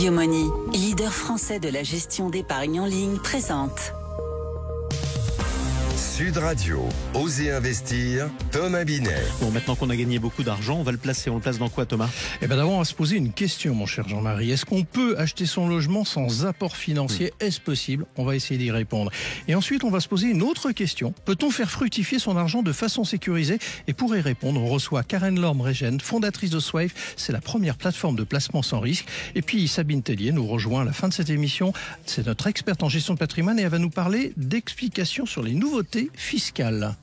Yomoni, leader français de la gestion d'épargne en ligne, présente Sud Radio, Osez investir, Thomas Binet. Bon, maintenant qu'on a gagné beaucoup d'argent, on va le placer. On le place dans quoi, Thomas ? Eh bien d'abord, on va se poser une question, mon cher Jean-Marie. Est-ce qu'on peut acheter son logement sans apport financier ? Est-ce possible ? On va essayer d'y répondre. Et ensuite, on va se poser une autre question. Peut-on faire fructifier son argent de façon sécurisée ? Et pour y répondre, on reçoit Karen Lorme-Régène, fondatrice de Swive. C'est la première plateforme de placement sans risque. Et puis Sabine Tellier nous rejoint à la fin de cette émission. C'est notre experte en gestion de patrimoine et elle va nous parler d'explications sur les nouveautés fiscales.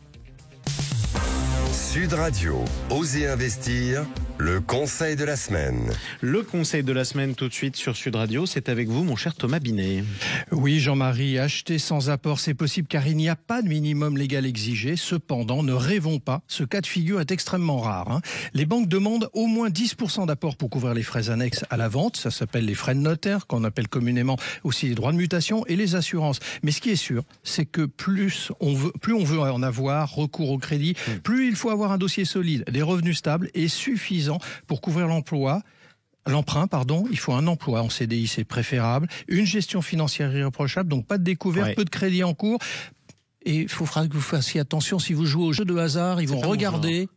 Sud Radio, Osez investir, le conseil de la semaine. Le conseil de la semaine tout de suite sur Sud Radio, c'est avec vous, mon cher Thomas Binet. Oui, Jean-Marie, acheter sans apport, c'est possible car il n'y a pas de minimum légal exigé. Cependant, ne rêvons pas, ce cas de figure est extrêmement rare. Les banques demandent au moins 10% d'apport pour couvrir les frais annexes à la vente. Ça s'appelle les frais de notaire, qu'on appelle communément aussi les droits de mutation et les assurances. Mais ce qui est sûr, c'est que plus on veut en avoir recours au crédit, plus il faut avoir un dossier solide, des revenus stables et suffisants pour couvrir l'emprunt, il faut un emploi en CDI, c'est préférable, une gestion financière irréprochable, donc pas de découvert, peu de crédit en cours. Et il faudra que vous fassiez attention, si vous jouez au jeu de hasard, ils vont regarder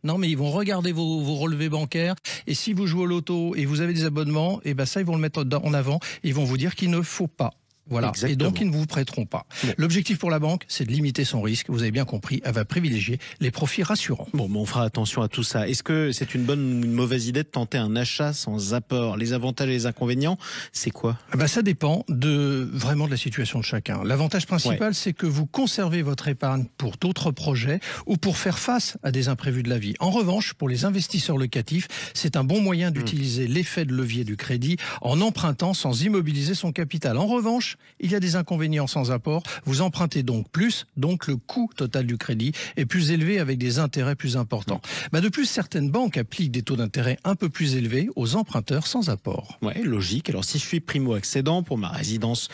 vos relevés bancaires. Et si vous jouez au loto et vous avez des abonnements, et ben ça, ils vont le mettre en avant. Ils vont vous dire qu'il ne faut pas. Voilà. Exactement. Et donc, ils ne vous prêteront pas. L'objectif pour la banque, c'est de limiter son risque. Vous avez bien compris, elle va privilégier les profits rassurants. Bon, on fera attention à tout ça. Est-ce que c'est une bonne ou une mauvaise idée de tenter un achat sans apport ? Les avantages et les inconvénients, c'est quoi ? Ça dépend vraiment de la situation de chacun. L'avantage principal, c'est que vous conservez votre épargne pour d'autres projets ou pour faire face à des imprévus de la vie. En revanche, pour les investisseurs locatifs, c'est un bon moyen d'utiliser l'effet de levier du crédit en empruntant sans immobiliser son capital. En revanche, il y a des inconvénients sans apport. Vous empruntez donc plus, donc le coût total du crédit est plus élevé avec des intérêts plus importants. De plus, certaines banques appliquent des taux d'intérêt un peu plus élevés aux emprunteurs sans apport. Ouais, logique. Alors si je suis primo-accédant pour ma résidence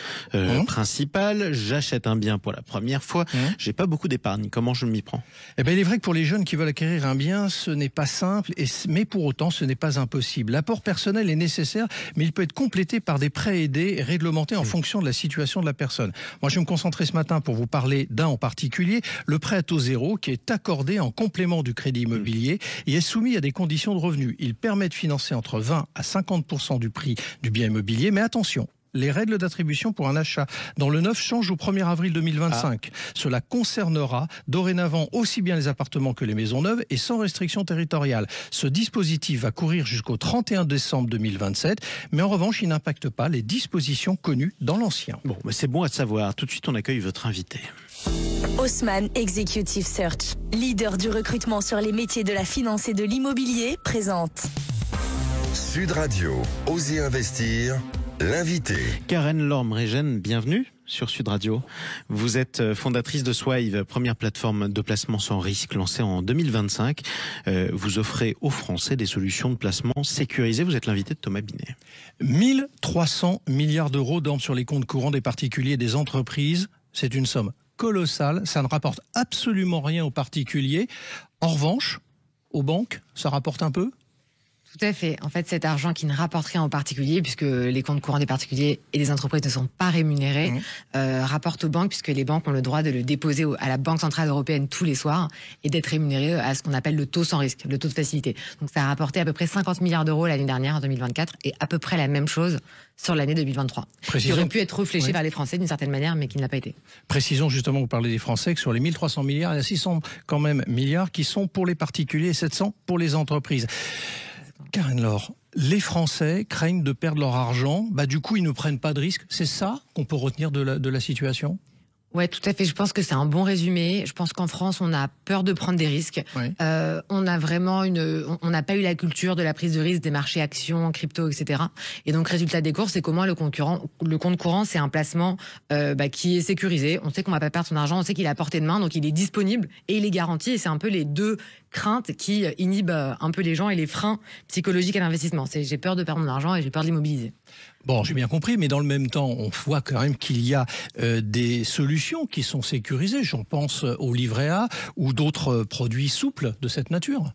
principale, j'achète un bien pour la première fois, j'ai pas beaucoup d'épargne. Comment je m'y prends ? Il est vrai que pour les jeunes qui veulent acquérir un bien, ce n'est pas simple, mais pour autant, ce n'est pas impossible. L'apport personnel est nécessaire, mais il peut être complété par des prêts aidés et réglementés en fonction de la situation de la personne. Moi, je vais me concentrer ce matin pour vous parler d'un en particulier, le prêt à taux zéro, qui est accordé en complément du crédit immobilier et est soumis à des conditions de revenus. Il permet de financer entre 20 à 50% du prix du bien immobilier, mais attention, les règles d'attribution pour un achat dans le neuf changent au 1er avril 2025. Cela concernera dorénavant aussi bien les appartements que les maisons neuves et sans restriction territoriale. Ce dispositif va courir jusqu'au 31 décembre 2027, mais en revanche, il n'impacte pas les dispositions connues dans l'ancien. Bon, mais c'est bon à savoir. Tout de suite, on accueille votre invité. Haussmann Executive Search, leader du recrutement sur les métiers de la finance et de l'immobilier, présente Sud Radio, Osez investir, l'invité. Karen Lorme-Régène, bienvenue sur Sud Radio. Vous êtes fondatrice de Swive, première plateforme de placement sans risque lancée en 2025. Vous offrez aux Français des solutions de placement sécurisées. Vous êtes l'invité de Thomas Binet. 1300 milliards d'euros dorment sur les comptes courants des particuliers et des entreprises. C'est une somme colossale. Ça ne rapporte absolument rien aux particuliers. En revanche, aux banques, ça rapporte un peu ? Tout à fait. En fait, cet argent qui ne rapporte rien aux particuliers, puisque les comptes courants des particuliers et des entreprises ne sont pas rémunérés, rapporte aux banques, puisque les banques ont le droit de le déposer à la Banque Centrale Européenne tous les soirs et d'être rémunérés à ce qu'on appelle le taux sans risque, le taux de facilité. Donc ça a rapporté à peu près 50 milliards d'euros l'année dernière, en 2024, et à peu près la même chose sur l'année 2023. Qui aurait pu être réfléchi vers les Français d'une certaine manière, mais qui ne l'a pas été. Précisons justement, vous parlez des Français, que sur les 1300 milliards, il y a 600 quand même milliards qui sont pour les particuliers et 700 pour les entreprises. Karen Laure, les Français craignent de perdre leur argent, du coup ils ne prennent pas de risque. C'est ça qu'on peut retenir de la situation ? Ouais, tout à fait. Je pense que c'est un bon résumé. Je pense qu'en France, on a peur de prendre des risques. On a vraiment on n'a pas eu la culture de la prise de risque des marchés actions, crypto, etc. Et donc, résultat des courses, c'est qu'au moins le compte courant, c'est un placement qui est sécurisé. On sait qu'on va pas perdre son argent, on sait qu'il est à portée de main, donc il est disponible et il est garanti. Et c'est un peu les deux craintes qui inhibent un peu les gens et les freins psychologiques à l'investissement. C'est j'ai peur de perdre mon argent et j'ai peur de l'immobiliser. Bon, j'ai bien compris, mais dans le même temps, on voit quand même qu'il y a des solutions qui sont sécurisées. J'en pense au livret A ou d'autres produits souples de cette nature.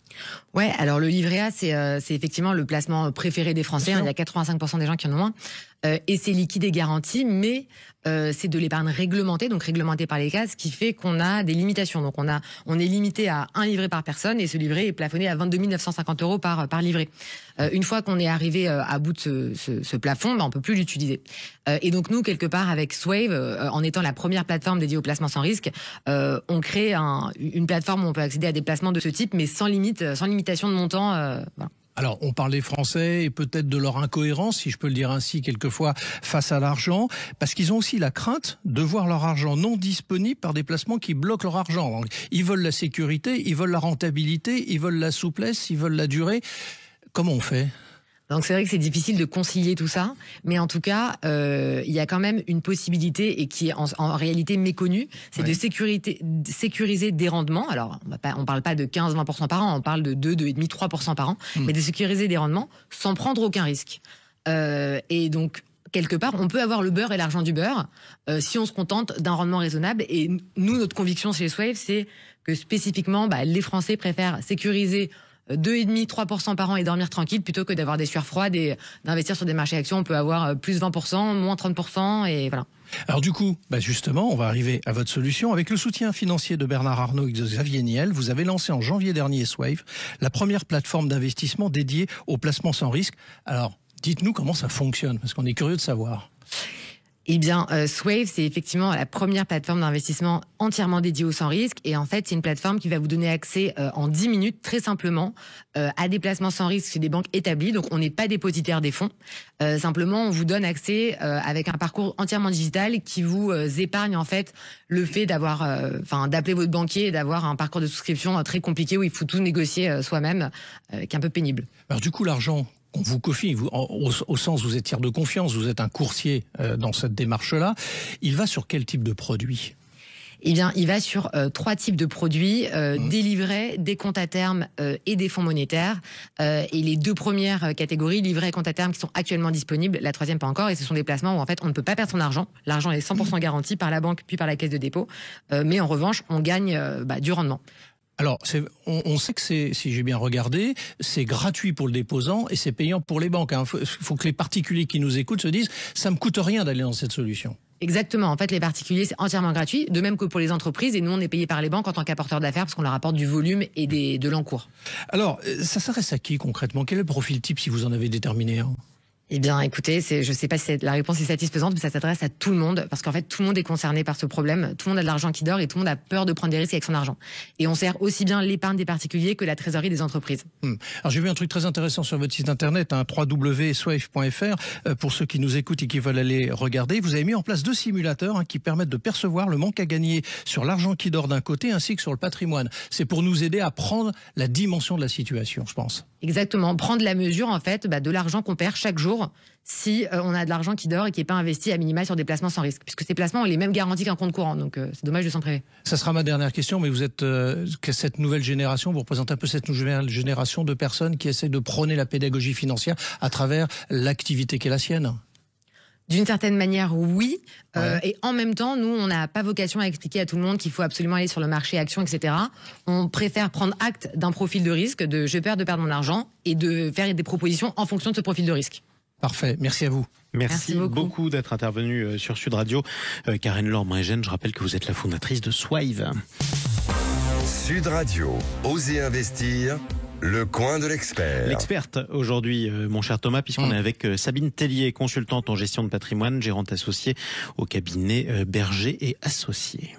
Ouais, alors le livret A, c'est effectivement le placement préféré des Français. Il y a 85% des gens qui en ont un. et c'est liquide et garanti, mais c'est de l'épargne réglementée, donc réglementée par les cases, ce qui fait qu'on a des limitations. Donc on est limité à un livret par personne et ce livret est plafonné à 22 950 € par livret. Une fois qu'on est arrivé à bout de ce plafond, on peut plus l'utiliser. Et donc nous, quelque part, avec Swave, en étant la première plateforme dédiée au placement sans risque, on crée une plateforme où on peut accéder à des placements de ce type, mais sans limite, sans limitation de montant. Voilà. Alors, on parle des Français et peut-être de leur incohérence, si je peux le dire ainsi, quelquefois, face à l'argent, parce qu'ils ont aussi la crainte de voir leur argent non disponible par des placements qui bloquent leur argent. Donc, ils veulent la sécurité, ils veulent la rentabilité, ils veulent la souplesse, ils veulent la durée. Comment on fait ? Donc c'est vrai que c'est difficile de concilier tout ça, mais en tout cas, il y a quand même une possibilité et qui est en réalité méconnue, c'est de sécuriser des rendements. Alors on parle pas de 15-20% par an, on parle de 2,5, 3% par an, mais de sécuriser des rendements sans prendre aucun risque. Et donc quelque part, on peut avoir le beurre et l'argent du beurre si on se contente d'un rendement raisonnable. Et nous, notre conviction chez Swave, c'est que spécifiquement, les Français préfèrent sécuriser 2,5-3% par an et dormir tranquille plutôt que d'avoir des sueurs froides et d'investir sur des marchés actions. On peut avoir plus 20%, moins 30% et voilà. Alors du coup, justement, on va arriver à votre solution. Avec le soutien financier de Bernard Arnault et de Xavier Niel, vous avez lancé en janvier dernier Swave, la première plateforme d'investissement dédiée au placement sans risque. Alors, dites-nous comment ça fonctionne, parce qu'on est curieux de savoir. Eh bien, Swave, c'est effectivement la première plateforme d'investissement entièrement dédiée au sans risque. Et en fait, c'est une plateforme qui va vous donner accès en 10 minutes, très simplement, à des placements sans risque chez des banques établies. Donc, on n'est pas dépositaire des fonds. Simplement, on vous donne accès avec un parcours entièrement digital qui vous épargne en fait le fait d'avoir, d'appeler votre banquier et d'avoir un parcours de souscription très compliqué où il faut tout négocier soi-même, qui est un peu pénible. Alors du coup, l'argent qu'on vous confie, au sens où vous êtes tiers de confiance, vous êtes un courtier dans cette démarche-là, il va sur quel type de produit ? Eh bien, il va sur 3 types de produits, des livrets, des comptes à terme et des fonds monétaires. Et les 2 premières catégories, livrets et comptes à terme, qui sont actuellement disponibles, la 3e pas encore, et ce sont des placements où en fait on ne peut pas perdre son argent. L'argent est 100% garanti par la banque puis par la caisse de dépôt, mais en revanche, on gagne du rendement. Alors, on sait que si j'ai bien regardé, c'est gratuit pour le déposant et c'est payant pour les banques. Il faut que les particuliers qui nous écoutent se disent « ça me coûte rien d'aller dans cette solution ». Exactement. En fait, les particuliers, c'est entièrement gratuit, de même que pour les entreprises. Et nous, on est payé par les banques en tant qu'apporteurs d'affaires parce qu'on leur apporte du volume et de l'encours. Alors, ça s'adresse à qui concrètement ? Quel est le profil type si vous en avez déterminé un ? Eh bien, écoutez, je ne sais pas si la réponse est satisfaisante, mais ça s'adresse à tout le monde, parce qu'en fait, tout le monde est concerné par ce problème. Tout le monde a de l'argent qui dort et tout le monde a peur de prendre des risques avec son argent. Et on sert aussi bien l'épargne des particuliers que la trésorerie des entreprises. Alors, j'ai vu un truc très intéressant sur votre site internet, www.swave.fr. Pour ceux qui nous écoutent et qui veulent aller regarder, vous avez mis en place 2 simulateurs qui permettent de percevoir le manque à gagner sur l'argent qui dort d'un côté ainsi que sur le patrimoine. C'est pour nous aider à prendre la dimension de la situation, je pense. Exactement, prendre la mesure en fait de l'argent qu'on perd chaque jour si on a de l'argent qui dort et qui n'est pas investi à minima sur des placements sans risque, puisque ces placements ont les mêmes garanties qu'un compte courant, donc c'est dommage de s'en priver. Ça sera ma dernière question, mais vous êtes cette nouvelle génération, vous représentez un peu cette nouvelle génération de personnes qui essaient de prôner la pédagogie financière à travers l'activité qui est la sienne. D'une certaine manière, oui. Et en même temps, nous, on n'a pas vocation à expliquer à tout le monde qu'il faut absolument aller sur le marché actions, etc. On préfère prendre acte d'un profil de risque, de j'ai peur de perdre mon argent, et de faire des propositions en fonction de ce profil de risque. Parfait, merci à vous. Merci beaucoup d'être intervenu sur Sud Radio. Karen Laure-Mregen, je rappelle que vous êtes la fondatrice de Swave. Sud Radio, osez investir. Le coin de l'expert. L'experte aujourd'hui, mon cher Thomas, puisqu'on est avec Sabine Tellier, consultante en gestion de patrimoine, gérante associée au cabinet Berger et Associés.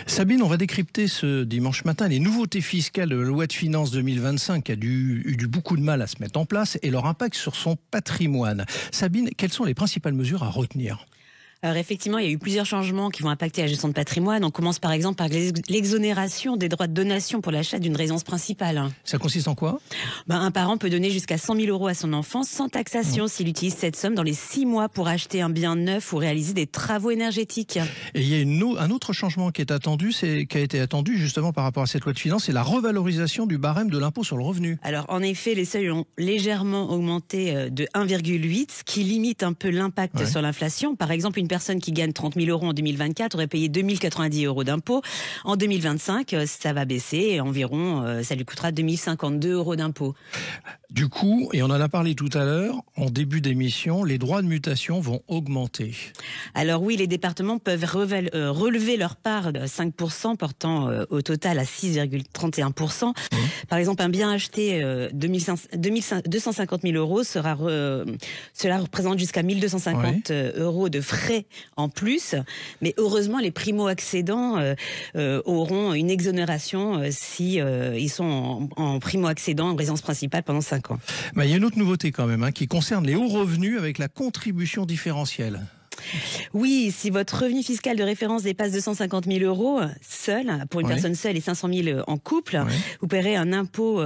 Sabine, on va décrypter ce dimanche matin les nouveautés fiscales de la loi de finances 2025 qui a eu beaucoup de mal à se mettre en place et leur impact sur son patrimoine. Sabine, quelles sont les principales mesures à retenir ? Alors effectivement, il y a eu plusieurs changements qui vont impacter la gestion de patrimoine. On commence par exemple par l'exonération des droits de donation pour l'achat d'une résidence principale. Ça consiste en quoi ? Un parent peut donner jusqu'à 100 000 € à son enfant sans taxation s'il utilise cette somme dans les 6 mois pour acheter un bien neuf ou réaliser des travaux énergétiques. Et il y a un autre changement qui a été attendu justement par rapport à cette loi de finances, c'est la revalorisation du barème de l'impôt sur le revenu. Alors en effet, les seuils ont légèrement augmenté de 1,8, ce qui limite un peu l'impact sur l'inflation. Par exemple, une personne qui gagne 30 000 euros en 2024 aurait payé 2 090 euros d'impôts. En 2025, ça va baisser et environ, ça lui coûtera 2 052 euros d'impôts. Du coup, et on en a parlé tout à l'heure, en début d'émission, les droits de mutation vont augmenter. Alors oui, les départements peuvent relever leur part de 5%, portant au total à 6,31%. Par exemple, un bien acheté 250 000 euros, cela représente jusqu'à 1 250 euros de frais en plus. Mais heureusement, les primo-accédants auront une exonération si ils sont en primo-accédant en résidence principale pendant 5 ans. Il y a une autre nouveauté quand même, qui concerne les hauts revenus avec la contribution différentielle. Oui, si votre revenu fiscal de référence dépasse 250 000 euros seul, pour une personne seule et 500 000 en couple, vous paierez un impôt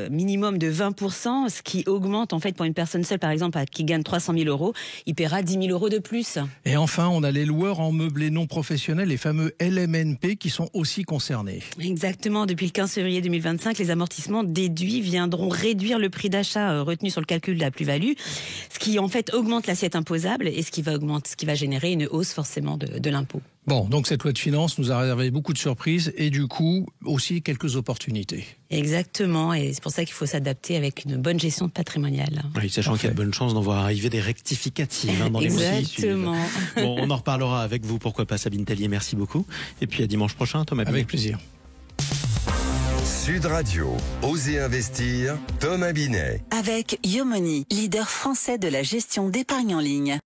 minimum de 20%, ce qui augmente en fait pour une personne seule, par exemple, qui gagne 300 000 euros, il paiera 10 000 euros de plus. Et enfin, on a les loueurs en meublé non professionnel, les fameux LMNP, qui sont aussi concernés. Exactement, depuis le 15 février 2025, les amortissements déduits viendront réduire le prix d'achat retenu sur le calcul de la plus-value, ce qui en fait augmente l'assiette imposable et ce qui va générer une hausse forcément de l'impôt. Bon, donc cette loi de finances nous a réservé beaucoup de surprises et du coup aussi quelques opportunités. Exactement, et c'est pour ça qu'il faut s'adapter avec une bonne gestion patrimoniale. Oui, sachant qu'il y a de bonnes chances d'en voir arriver des rectificatives dans les mois qui suivent. Exactement. Bon, on en reparlera avec vous, pourquoi pas, Sabine Tellier, merci beaucoup. Et puis à dimanche prochain, Thomas Binet. Avec plaisir. Sud Radio, Osez investir, Thomas Binet. Avec Yomoni, leader français de la gestion d'épargne en ligne.